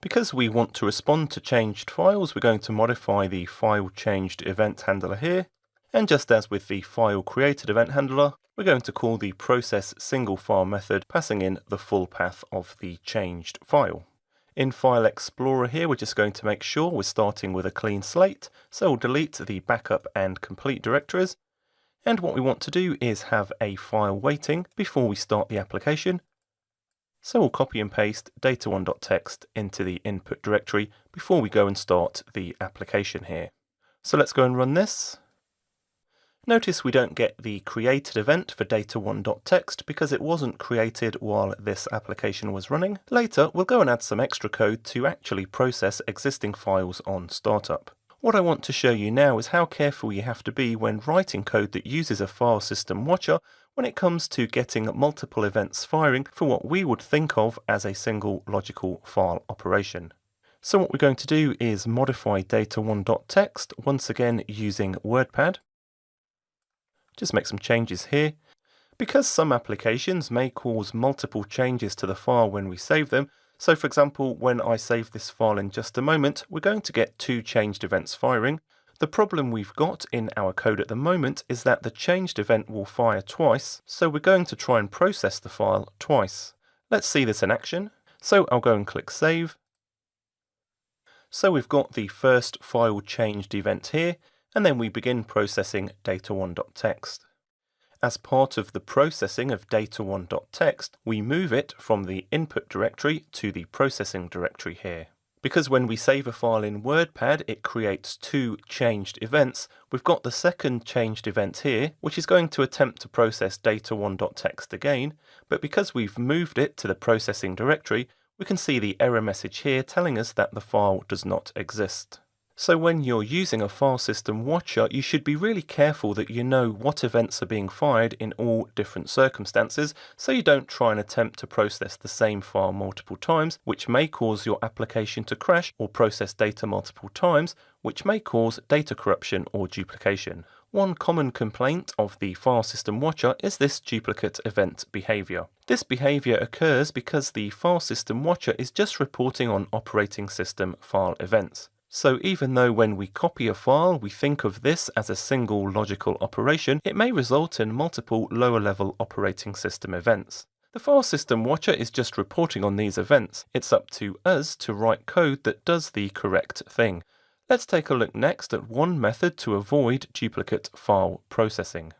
Because we want to respond to changed files, we're going to modify the file changed event handler here. And just as with the file created event handler, we're going to call the process single file method, passing in the full path of the changed file. In File Explorer here, we're just going to make sure we're starting with a clean slate. So we'll delete the backup and complete directories. And what we want to do is have a file waiting before we start the application. So we'll copy and paste data1.txt into the input directory before we go and start the application here. So let's go and run this. Notice we don't get the created event for data1.txt because it wasn't created while this application was running. Later, we'll go and add some extra code to actually process existing files on startup. What I want to show you now is how careful you have to be when writing code that uses a file system watcher when it comes to getting multiple events firing for what we would think of as a single logical file operation. So what we're going to do is modify data1.txt once again using WordPad. Just make some changes here. Because some applications may cause multiple changes to the file when we save them, so for example, when I save this file in just a moment, we're going to get two changed events firing. The problem we've got in our code at the moment is that the changed event will fire twice, so we're going to try and process the file twice. Let's see this in action. So I'll go and click Save. So we've got the first file changed event here, and then we begin processing data1.txt. As part of the processing of data1.txt, we move it from the input directory to the processing directory here. Because when we save a file in WordPad, it creates two changed events, we've got the second changed event here, which is going to attempt to process data1.txt again, but because we've moved it to the processing directory, we can see the error message here telling us that the file does not exist. So when you're using a file system watcher, you should be really careful that you know what events are being fired in all different circumstances, so you don't try and attempt to process the same file multiple times, which may cause your application to crash, or process data multiple times, which may cause data corruption or duplication. One common complaint of the file system watcher is this duplicate event behavior. This behavior occurs because the file system watcher is just reporting on operating system file events. So even though when we copy a file we think of this as a single logical operation, it may result in multiple lower level operating system events. The file system watcher is just reporting on these events. It's up to us to write code that does the correct thing. Let's take a look next at one method to avoid duplicate file processing.